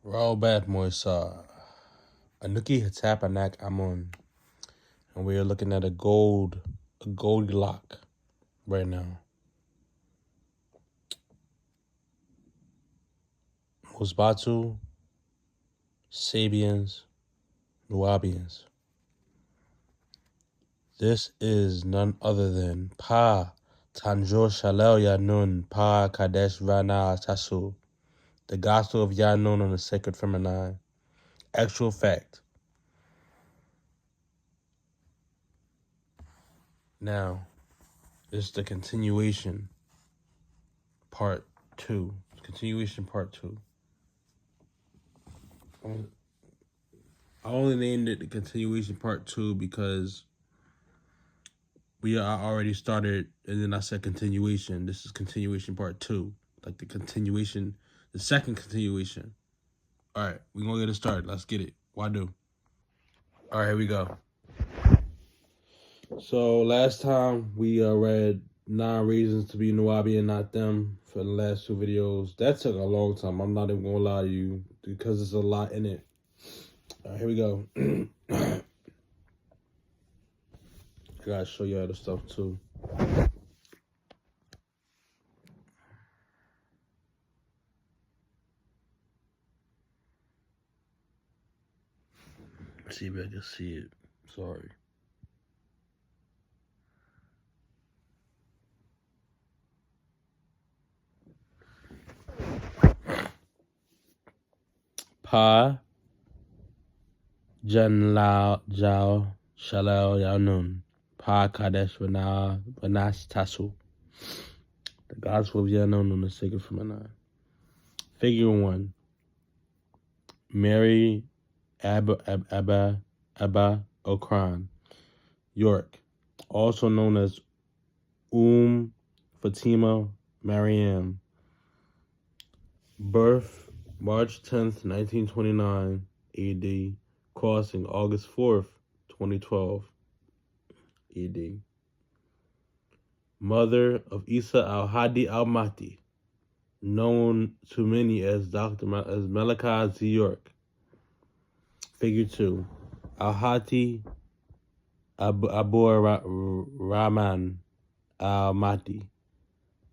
Raobat Moisa, Anuki Hatapanak Amun, and we are looking at a goldy lock right now. Musbatu, Sabians, Nuabians. This is none other than Pa Tanjor Shalel Yaanun Pa Kadesh Vana Tasu, the Gospel of Yaanun on the Sacred Feminine. Actual fact. Now, this is the continuation, part 2. Continuation part 2. I only named it the continuation part 2 because I already started, and then I said continuation. This is continuation part 2, like the continuation, the second continuation. All right, we're gonna get it started. Let's get it. Why do? All right, here we go. So last time we read 9 reasons to be Nuwabi and not them for the last 2 videos. That took a long time. I'm not even gonna lie to you because there's a lot in it. All right, here we go. I gotta show you other stuff too. Let's see if I can see it. Sorry. Pa Jan Lao Jao Shalal Yaanun Pa Kadesh Vanas Tasu, the Gospel of Yaanun on the Sacred Feminine. Figure 1. Mary Abba Okran, York, also known as Fatima Mariam. Birth March 10th, 1929 AD. Crossing August 4th, 2012 AD. Mother of Isa al-Hadi al-Mahdi, known to many as as Melika Z. York. Figure 2. Al-Hadi Abu Rahman al-Mahdi.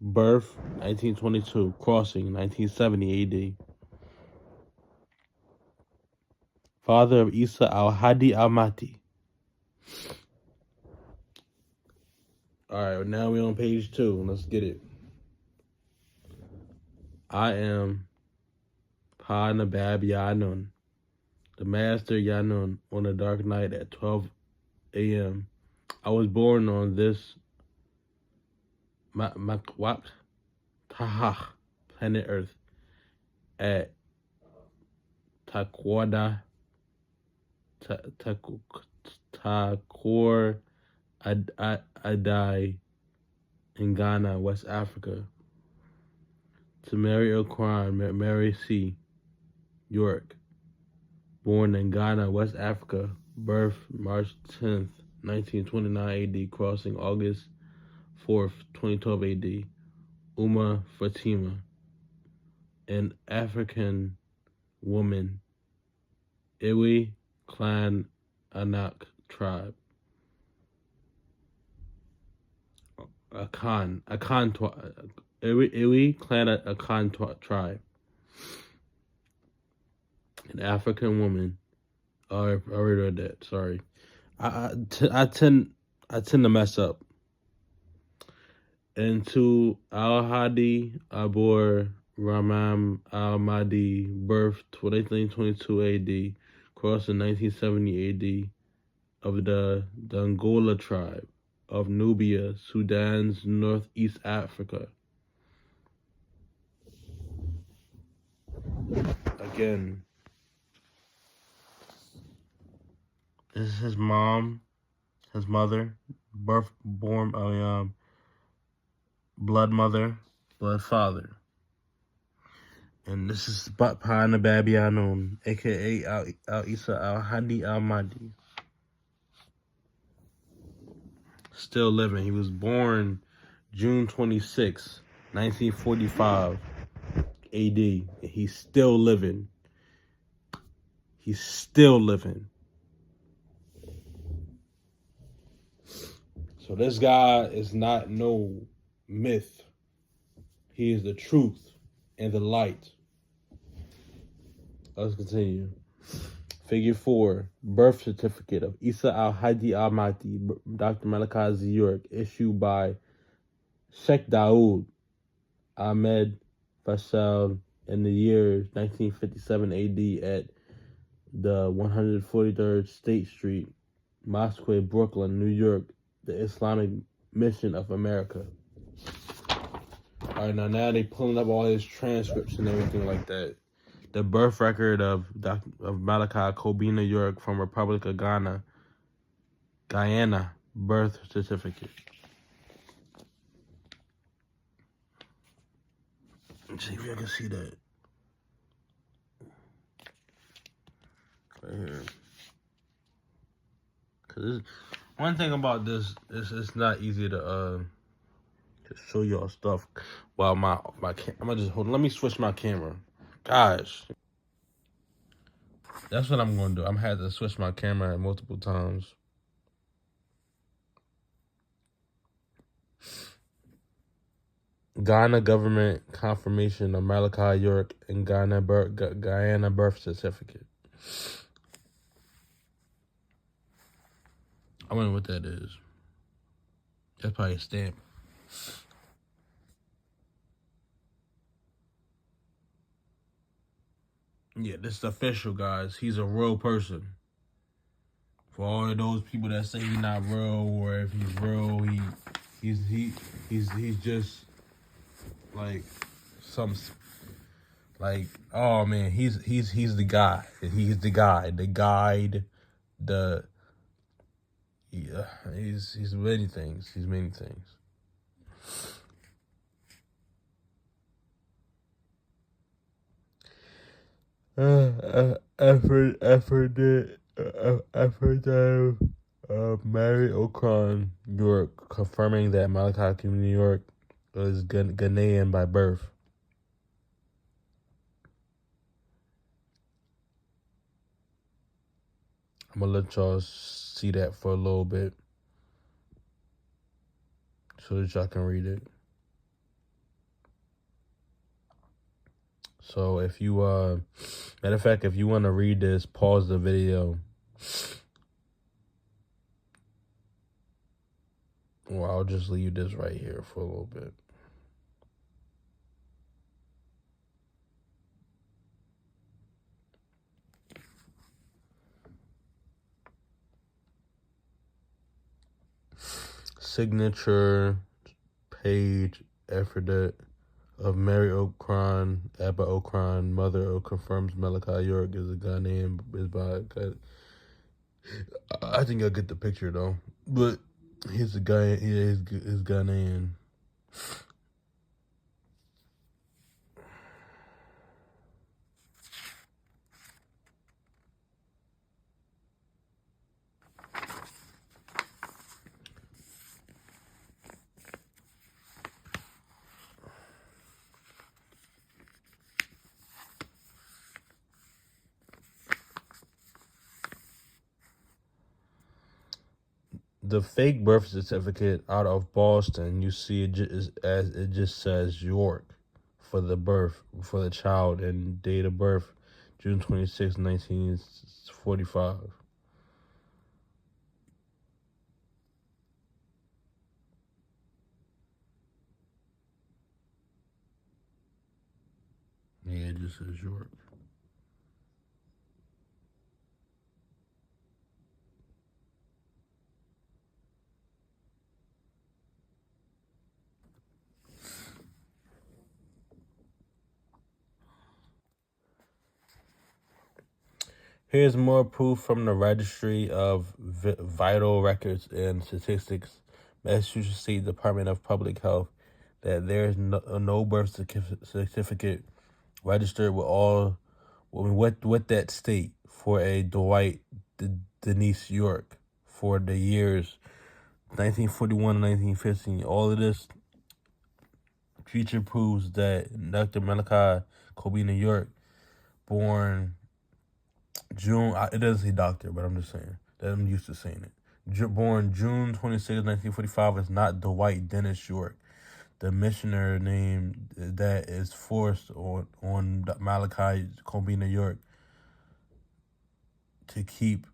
Birth 1922. Crossing 1970 AD. Father of Isa al-Hadi al-Mahdi. Alright, now we're on page 2. Let's get it. I am Pa Nabab Yaanun, the Master Yaanun, on a dark night at 12 a.m. I was born on this Makwak Tahach, planet Earth, at Takwada Takur Adai in Ghana, West Africa. To Mary Okran, Mary C. York, born in Ghana, West Africa. Birth March 10th, 1929 AD. Crossing August 4th, 2012 AD. Fatima, an African woman, Iwi Clan Anak tribe. Iwi Clan Akan tribe. An African woman. I already read that. Sorry, I tend to mess up. And to Al-Hadi Abur Ramam Al-Mahdi, birth 1922 AD, crossing 1970 AD, of the Dongola tribe of Nubia, Sudan's northeast Africa. Again, this is his mom, his mother, blood mother, blood father. And this is Pa Nabab Yaanun, aka Al-Isa al-Hadi al-Mahdi. Still living. He was born June 26, 1945 AD. And he's still living. He's still living. So this guy is not no myth. He is the truth and the light. Let's continue. Figure 4, birth certificate of Isa al-Hadi al-Mahdi, Dr. Malachi Z. York, issued by Sheikh Daoud Ahmed Faisal in the year 1957 AD at the 143rd State Street, Mosque, Brooklyn, New York, the Islamic Mission of America. All right, now they pulling up all his transcripts and everything like that. The birth record of Malachi Kobina York from Republic of Guyana, birth certificate. Let's see if I can see that. Right here. Cause one thing about this is it's not easy to show y'all stuff while I'm gonna just hold on. Let me switch my camera. Gosh. That's what I'm gonna do. I'm had to switch my camera multiple times. Ghana government confirmation of Malachi York and Guyana birth certificate. I wonder what that is. That's probably a stamp. Yeah, this is official, guys. He's a real person. For all of those people that say he's not real, or if he's real, he's just like some like, oh man, he's the guy. He's the guy, the guide, the yeah. He's many things. He's many things. After that, Mary Okron York confirming that Malachi New York is Ghanaian by birth. I'm gonna let y'all see that for a little bit so that y'all can read it. So if you matter of fact, if you want to read this, pause the video. Or I'll just leave this right here for a little bit. Signature page affidavit of Mary Okron, Abba Okron, mother confirms Malachi York is a Ghanaian. Is by I think I'll get the picture though. But he's a guy. Yeah, he's Ghanaian. The fake birth certificate out of Boston, you see it it just says York for the birth for the child and date of birth June 26, 1945. Yeah, it just says York. Here's more proof from the Registry of Vital Records and Statistics, Massachusetts State Department of Public Health, that there is no birth certificate registered with that state for a Dwight Denise York for the years 1941 and 1915. All of this feature proves that Dr. Malachi Kobina York, born It doesn't say doctor, but I'm just saying that I'm used to saying it. Born June 26, 1945, is not Dwight Dennis York, the missioner name that is forced on Malachi Kobina York to keep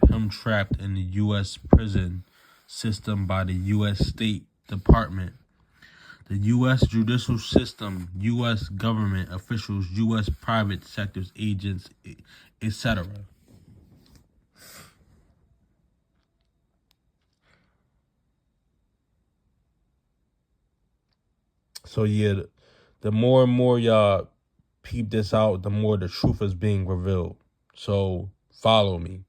him trapped in the U.S. prison system by the U.S. State Department, the U.S. judicial system, U.S. government officials, U.S. private sectors agents, etc. So yeah, the more and more y'all peep this out, the more the truth is being revealed. So follow me.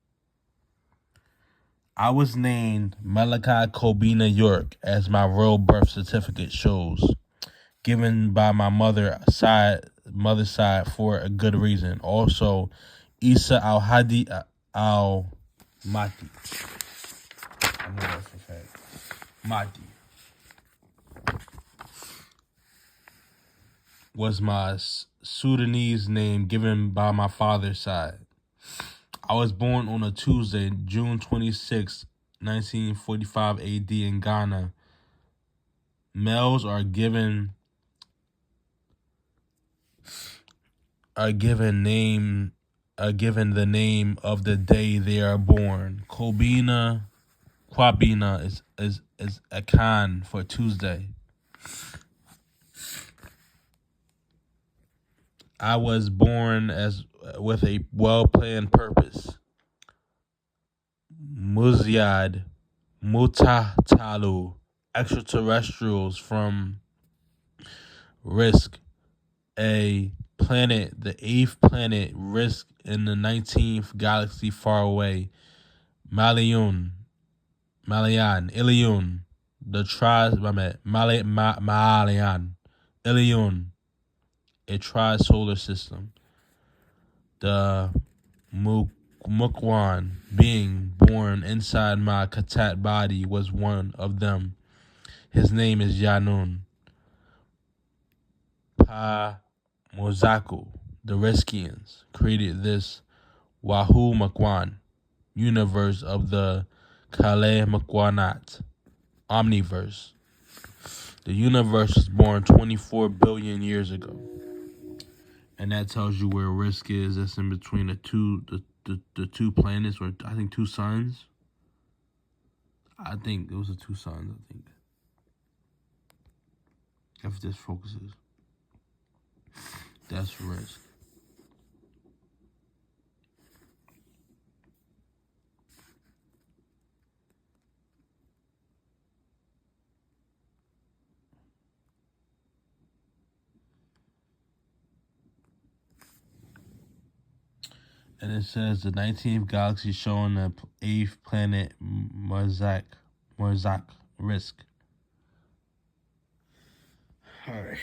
I was named Malachi Kobina York as my real birth certificate shows, given by my mother's side for a good reason. Also, Isa Al Hadi Al Mati. I know that's a fact. Mati was my Sudanese name given by my father's side. I was born on a Tuesday, June 26, 1945 AD in Ghana. Males are given the name of the day they are born. Kwabina is Akan for Tuesday. I was born as with a well-planned purpose. Muzyad Mutatalu, extraterrestrials from Risk, a planet, the eighth planet, Risk in the 19th galaxy far away. Malian, Ilion, the Malian, Ilion, a tri-solar system. The Mukwan being born inside my Katat body was one of them. His name is Yaanun. Pa Mozaku, the Reskians, created this Wahoo Makwan universe of the Kale Makwanat omniverse. The universe was born 24 billion years ago. And that tells you where Risk is. That's in between the two planets, or I think two suns. I think it was the two suns, I think. If this focuses. That's Risk. And it says the 19th galaxy showing the 8th planet Marzak Risk. Alright.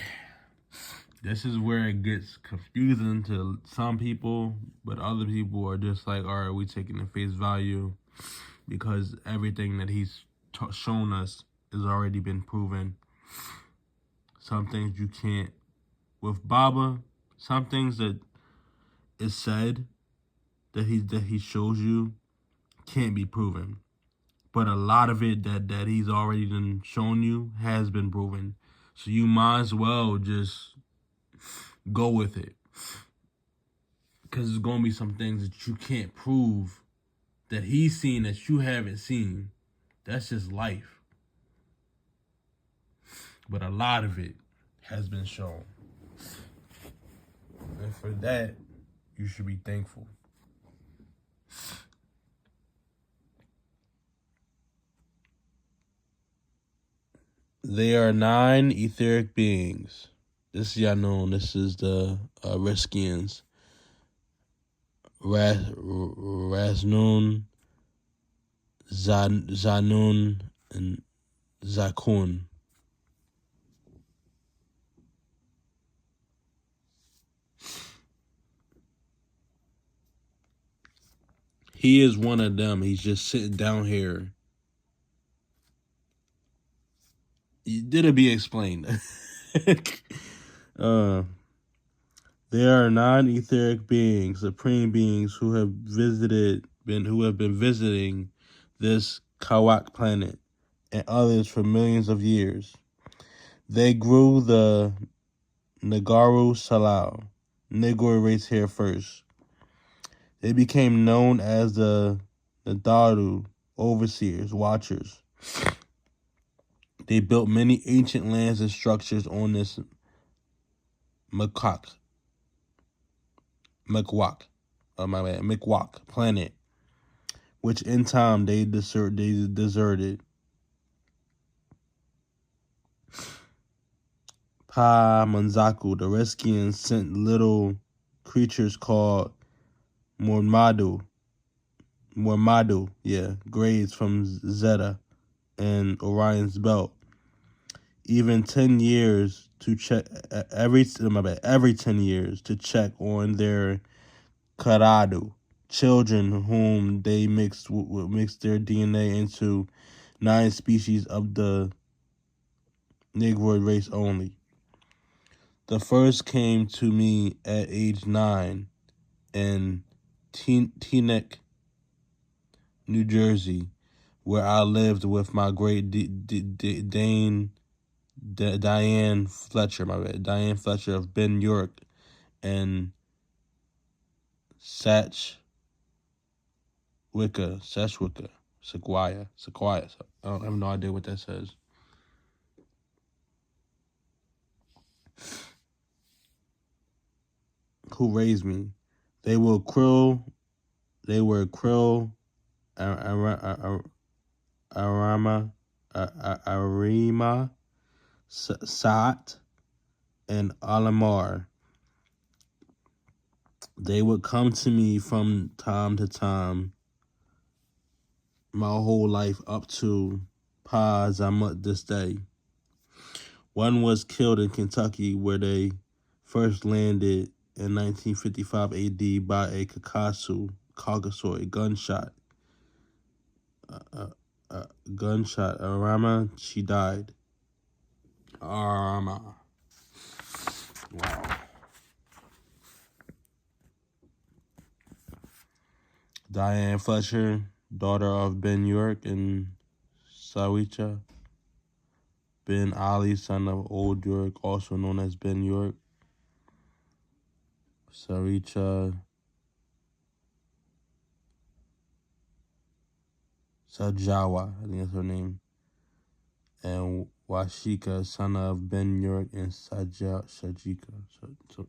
This is where it gets confusing to some people, but other people are just like, all right, we taking the face value because everything that he's shown us has already been proven. Some things you can't. With Baba, some things that is said that he shows you can't be proven. But a lot of it that he's already done shown you has been proven. So you might as well just go with it. Because there's going to be some things that you can't prove that he's seen that you haven't seen. That's just life. But a lot of it has been shown. And for that, you should be thankful. They are 9 etheric beings. This is yaanun. This is the Riskians. Rasnun, Zanun, and Zakun. He is one of them. He's just sitting down here Did it be explained? uh, there are non-etheric beings, supreme beings who have been visiting this Kawak planet and others for millions of years. They grew the Nagaru Salau, Negro race here first. They became known as the Nadaru, overseers, watchers. They built many ancient lands and structures on this Mikwak, Mikwak planet, which in time they deserted. Pa Manzaku, the Reskians sent little creatures called Mormadu, grades from Zeta and Orion's belt. Even 10 years to check every 10 years to check on their Karadu children, whom they mixed their DNA into 9 species of the Negroid race only. The first came to me at age 9 in Teaneck, New Jersey, where I lived with my great Diane Fletcher, Diane Fletcher of Ben York and Satchwicka, Sequoia. I don't have no idea what that says. Who raised me? They were Krill, Arima, Saat, and Alamar. They would come to me from time to time, my whole life up to Pa Zamut this day. One was killed in Kentucky, where they first landed in 1955 AD by a Caucasoid gunshot. Arama, she died. Arama. Wow. Diane Fletcher, daughter of Ben York and Sawicha. Ben Ali, son of Old York, also known as Ben York. Sawicha Sajawa, I think that's her name. And Washika, son of Ben York and Shajika. So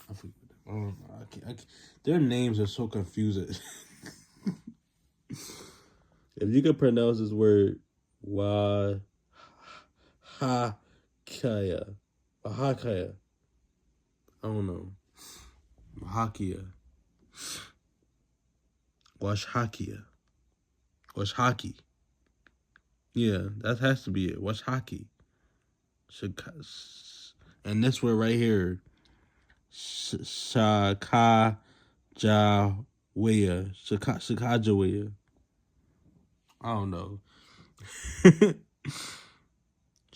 I forget. I can't. Their names are so confusing. If you could pronounce this word, Wahakaya, Wahakaya, I don't know, Wahakia, Washhakia, Washhaki. Yeah, that has to be it. Washhaki. And this word right here, Shakajawea, Shakajawea. I don't know.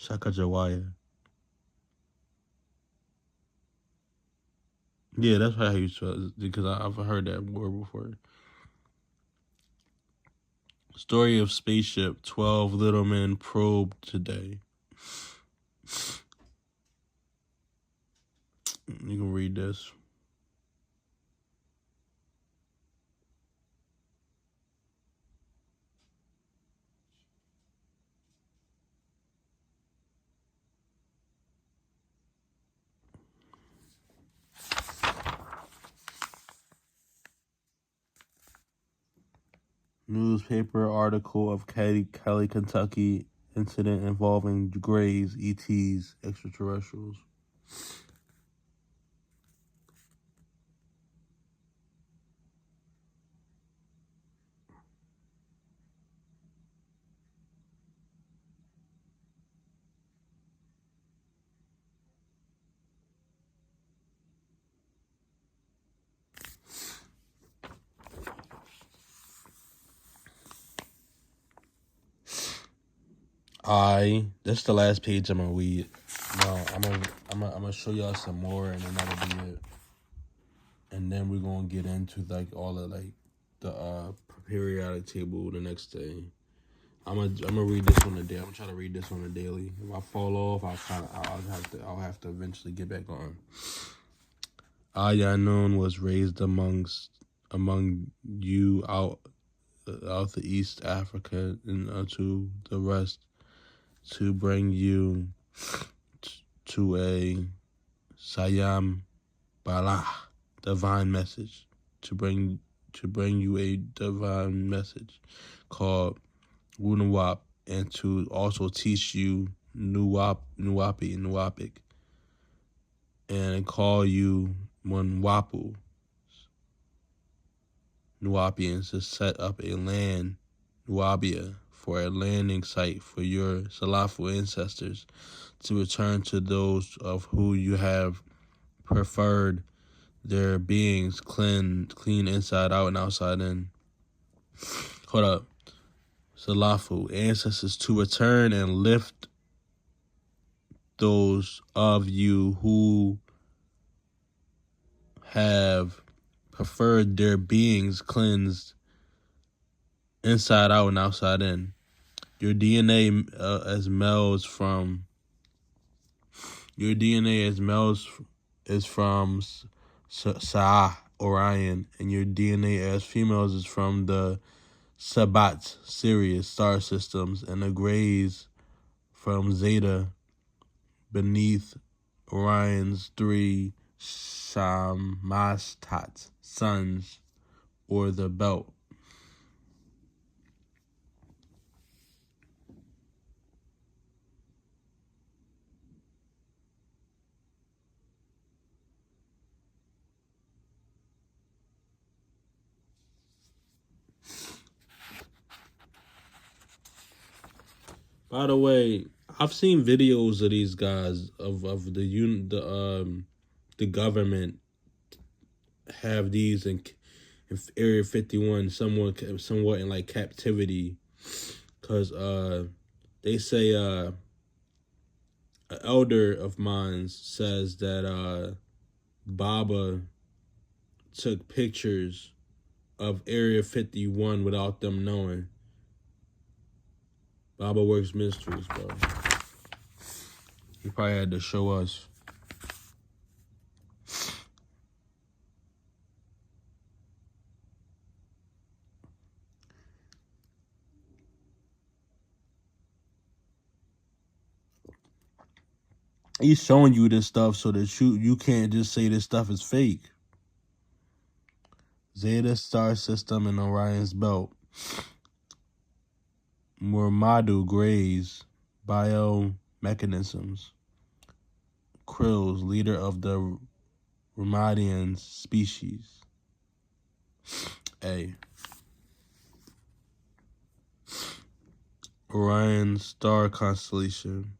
Shakajawaya. Yeah, that's how you spell it, because I've heard that word before. Story of spaceship, 12 little men probed today. You can read this. Newspaper article of Kelly, Kentucky incident involving Greys, ETs, extraterrestrials. That's the last page I'm gonna read. No, I'm gonna show y'all some more, and then that'll be it. And then we're gonna get into like all of like the periodic table the next day. I'm gonna read this one a day. I'm gonna try to read this one a daily. If I fall off, I'll have to eventually get back on. Yaanun was raised among you out the East Africa and to the rest to bring you to a Sayam Bala divine message to bring you a divine message called Wunawap, and to also teach you Nuwapic, and call you Munwapu, Nuwapians, to set up a land, Nuwabia, for a landing site for your Salafu ancestors, to return to those of who you have preferred their beings clean inside out and outside in. Hold up. Salafu, ancestors, to return and lift those of you who have preferred their beings cleansed inside out and outside in. Your DNA is from Sa'ah, Orion, and your DNA as females is from the Sabbat, Sirius star systems, and the Greys from Zeta, beneath Orion's three Shamastat suns, or the belt. By the way, I've seen videos of these guys of the government have these in Area 51 somewhat in like captivity, because they say an elder of mine says that Baba took pictures of Area 51 without them knowing. Baba works mysteries, bro. He probably had to show us. He's showing you this stuff so that you can't just say this stuff is fake. Zeta star system and Orion's belt. Murmadu Greys, biomechanisms. Krills, leader of the Ramadian species. A. Orion star constellation.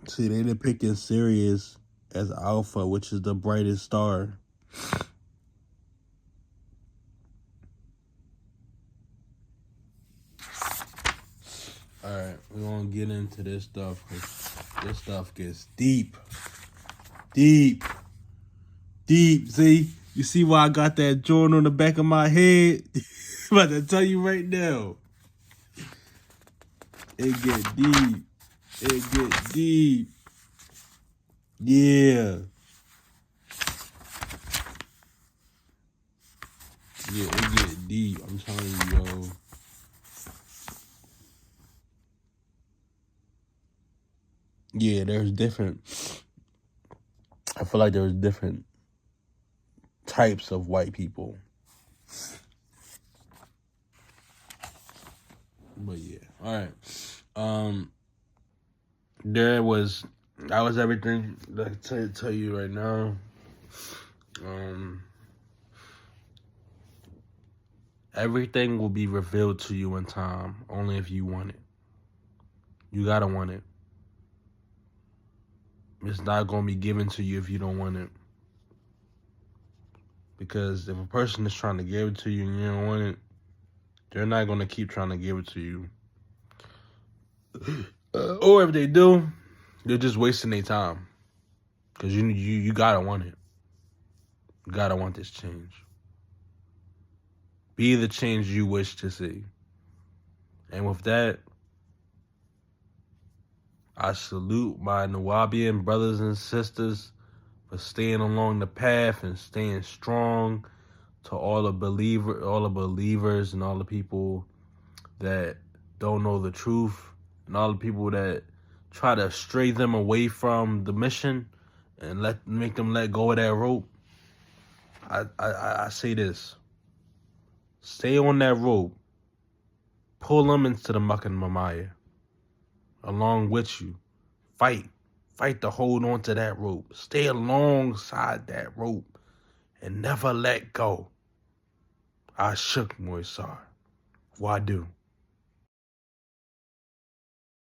See, they depicting Sirius as Alpha, which is the brightest star. Alright, we're gonna get into this stuff, because this stuff gets deep. Deep. See? You see why I got that joint on the back of my head? I'm about to tell you right now. It get deep. It get deep. Yeah. Yeah, it get deep. I'm telling you, yo. Yeah, there's different. I feel like there's different types of white people. But yeah. Alright. That was everything that I can tell you right now. Everything will be revealed to you in time, only if you want it. You gotta want it. It's not gonna be given to you if you don't want it. Because if a person is trying to give it to you and you don't want it, they're not going to keep trying to give it to you. Or if they do, they're just wasting their time. Because you gotta want it. You gotta want this change. Be the change you wish to see. And with that, I salute my Nuwaubian brothers and sisters for staying along the path and staying strong. To all the believers and all the people that don't know the truth and all the people that try to stray them away from the mission and make them let go of that rope. I say this. Stay on that rope. Pull them into the muck and mamaya. Along with you. Fight. Fight to hold on to that rope. Stay alongside that rope. And never let go. I shook Moisar. Wadu.